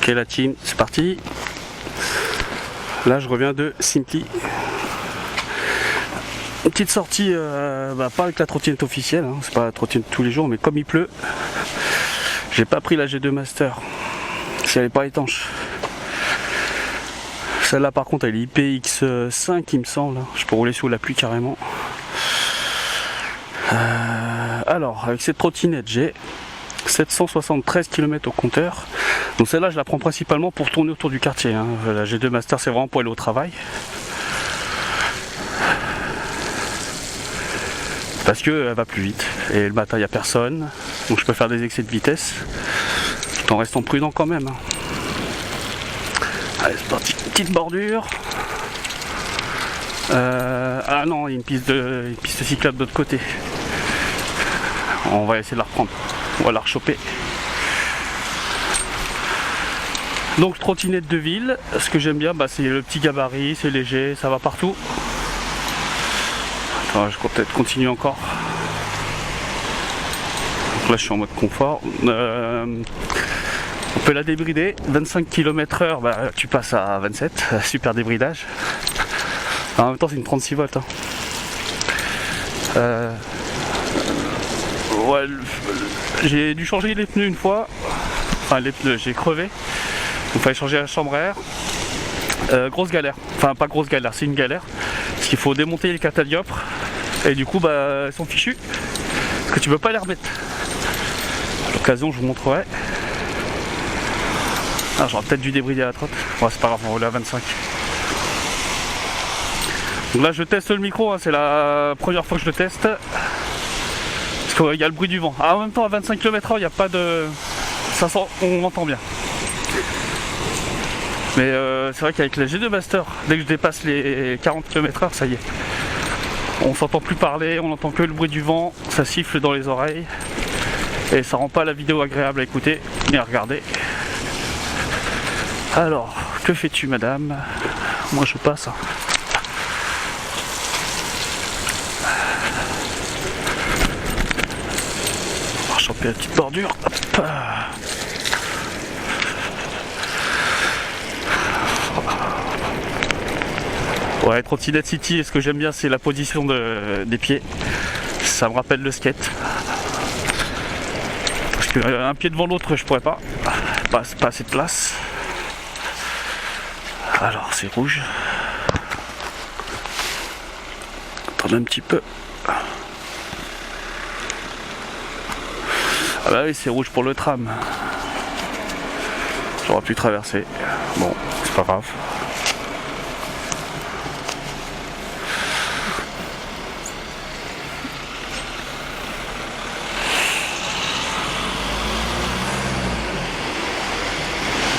Ok la team, c'est parti. Là je reviens de Simply. Une petite sortie, pas avec la trottinette officielle, hein, c'est pas la trottinette tous les jours, mais comme il pleut, j'ai pas pris la G2 Master, si elle n'est pas étanche. Celle-là par contre elle est IPX5 il me semble, je peux rouler sous la pluie carrément. Alors avec cette trottinette j'ai 773 km au compteur. Donc celle-là je la prends principalement pour tourner autour du quartier, hein. La G2 Master c'est vraiment pour aller au travail. Parce qu'elle va plus vite et le matin il n'y a personne, donc je peux faire des excès de vitesse tout en restant prudent quand même. Allez c'est parti, petite bordure. Ah non, il y a une piste cyclable de l'autre côté. On va essayer de la reprendre, on va la rechoper. Donc trottinette de ville, ce que j'aime bien c'est le petit gabarit, c'est léger, ça va partout. Attends, je vais peut-être continuer encore. Donc là je suis en mode confort. On peut la débrider, 25 km/h, tu passes à 27, super débridage. En même temps c'est une 36 volts. Hein. Ouais, j'ai dû changer les pneus une fois. Enfin les pneus, j'ai crevé. Donc il fallait changer la chambre à air. Grosse galère. Enfin pas grosse galère, c'est une galère. Parce qu'il faut démonter les catadioptres. Et du coup elles sont fichues. Parce que tu peux pas les remettre. À l'occasion je vous montrerai. Ah, j'aurais peut-être dû débrider à la trotte. Ouais, c'est pas grave, on va rouler à 25. Donc là je teste le micro, hein, c'est la première fois que je le teste. Parce qu'il y a le bruit du vent. Ah, en même temps à 25 km/h il n'y a pas de... Ça sent, on entend bien. Mais c'est vrai qu'avec la G2 Master, dès que je dépasse les 40 km/h, ça y est. On s'entend plus parler, on n'entend que le bruit du vent, ça siffle dans les oreilles. Et ça rend pas la vidéo agréable à écouter, ni à regarder. Alors, que fais-tu madame? Moi je passe. On va choper la petite bordure. Hop. Ouais, trottinette city, ce que j'aime bien c'est la position des pieds. Ça me rappelle le skate. Parce qu'un pied devant l'autre je pourrais pas. Pas assez de place. Alors c'est rouge. Attendez un petit peu. Ah bah oui, c'est rouge pour le tram. J'aurais pu traverser. Bon, c'est pas grave.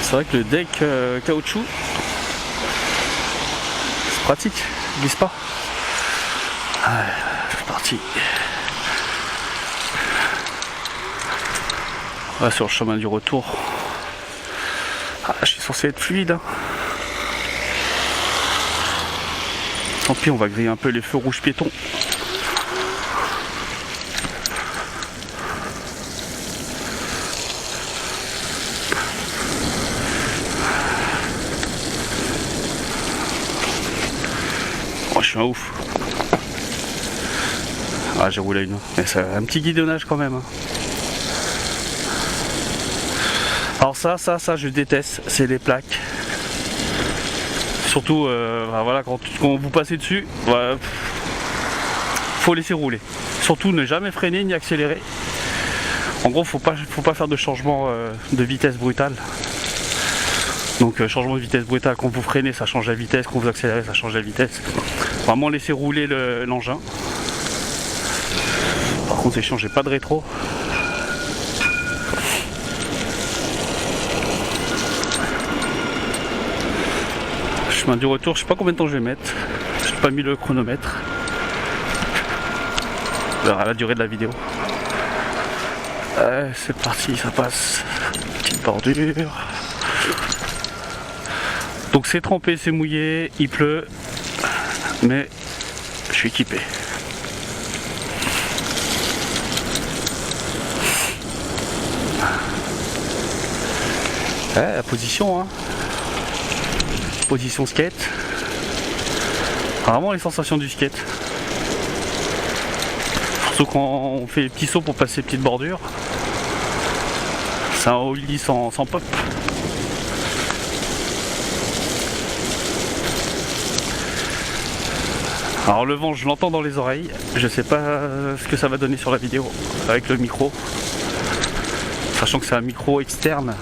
C'est vrai que le deck caoutchouc, c'est pratique, il glisse pas. Allez, c'est parti. Là, sur le chemin du retour. Ah, je suis censé être fluide. Hein. Tant pis, on va griller un peu les feux rouges piétons. Oh, je suis un ouf. Ah, j'ai roulé une. Mais c'est un petit guidonnage quand même. Hein. Alors ça je déteste, c'est les plaques. Surtout, voilà, quand vous passez dessus, faut laisser rouler. Surtout ne jamais freiner ni accélérer. En gros, faut pas faire de changement de vitesse brutale. Donc changement de vitesse brutale, quand vous freinez ça change la vitesse, quand vous accélérez ça change la vitesse. Vraiment laisser rouler l'engin. Par contre c'est chiant, j'ai pas de rétro. Chemin du retour, je sais pas combien de temps je vais mettre. J'ai pas mis le chronomètre. On verra la durée de la vidéo. C'est parti, ça passe. Petite bordure. Donc c'est trempé, c'est mouillé, il pleut, mais je suis équipé. Ouais, la position, hein. Position skate. Vraiment les sensations du skate. Surtout quand on fait les petits sauts pour passer les petites bordures. C'est un ollie sans pop. Alors le vent, je l'entends dans les oreilles. Je sais pas ce que ça va donner sur la vidéo avec le micro. Sachant que c'est un micro externe.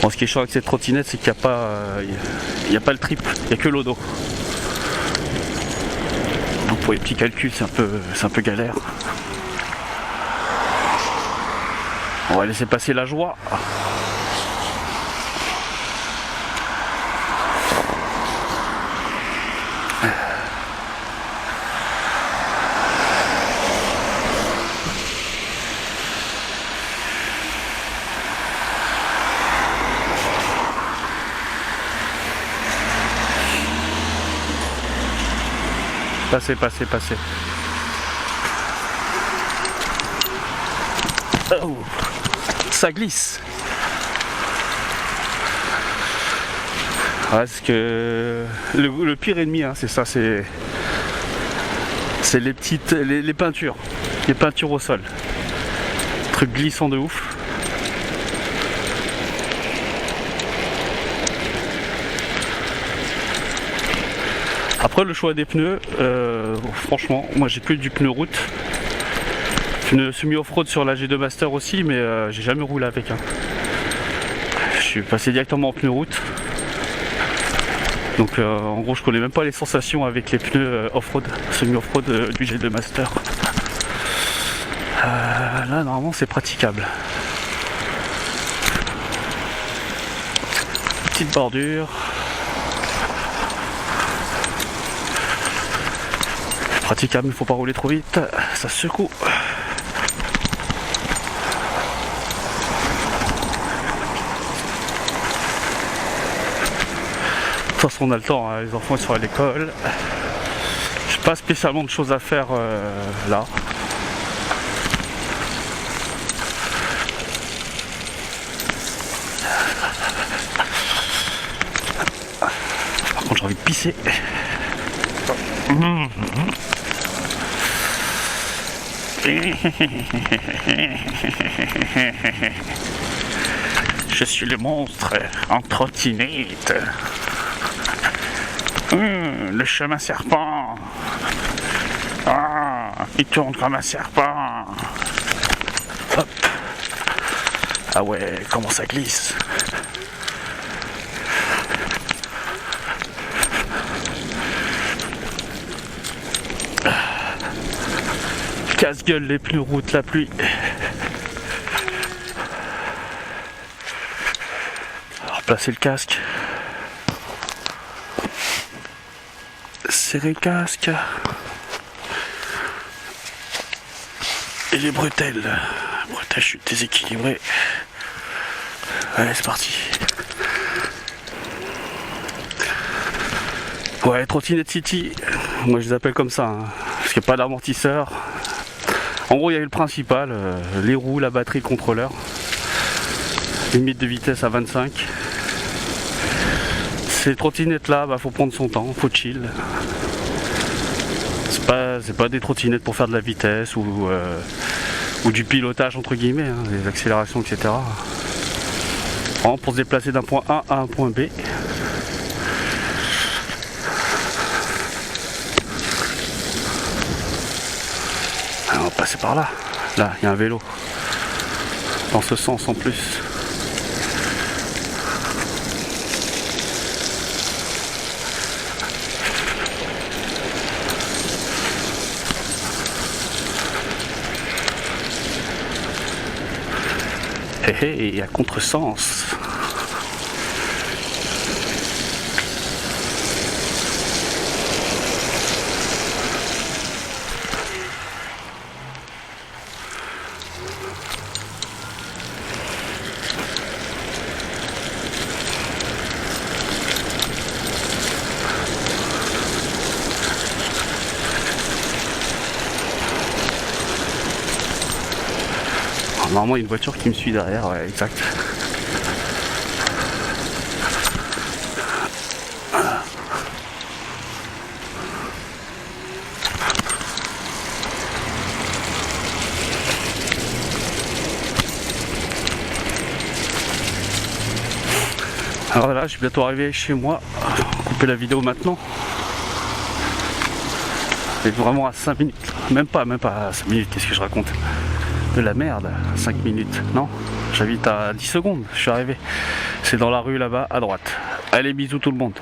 Bon, ce qui est chiant avec cette trottinette, c'est qu'il n'y a pas le trip, il n'y a que l'odo. Donc pour les petits calculs, c'est un peu galère. On va laisser passer la joie. Passez. Oh, ça glisse. Ouais, parce que le pire ennemi, hein, c'est ça, c'est les peintures, au sol. Truc glissant de ouf. Après le choix des pneus, franchement, moi j'ai plus du pneu route. Pneu semi-off-road sur la G2 Master aussi, mais j'ai jamais roulé avec. Je suis passé directement en pneu route. Donc en gros je connais même pas les sensations avec les pneus off-road, semi-off-road du G2 Master. Là normalement c'est praticable. Petite bordure. Praticable, il faut pas rouler trop vite, ça secoue. De toute façon on a le temps, hein, les enfants ils sont à l'école. J'ai pas spécialement de choses à faire là. Par contre j'ai envie de pisser. Je suis le monstre en trottinette. Le chemin serpent. Ah, il tourne comme un serpent. Hop. Ah ouais, comment ça glisse. Casse-gueule les pneus route, la pluie. Alors placer le casque. Serrer le casque. Et les bretelles. Je suis déséquilibré. Allez, c'est parti. Ouais, trottinette city. Moi je les appelle comme ça. Hein, parce qu'il n'y a pas d'amortisseur. En gros, il y a eu le principal, les roues, la batterie, le contrôleur. Limite de vitesse à 25. Ces trottinettes là, faut prendre son temps, faut chill. C'est pas des trottinettes pour faire de la vitesse ou du pilotage entre guillemets, hein, des accélérations, etc. Vraiment pour se déplacer d'un point A à un point B. On va passer par là. Là, il y a un vélo. Dans ce sens en plus. Hé hé, à contresens. Normalement, il y a une voiture qui me suit derrière, ouais, exact. Alors là, je suis bientôt arrivé chez moi. Couper la vidéo maintenant. C'est vraiment à 5 minutes. Même pas à 5 minutes, qu'est-ce que je raconte? De la merde, 5 minutes. Non, j'habite à 10 secondes, je suis arrivé. C'est dans la rue là-bas, à droite. Allez, bisous tout le monde.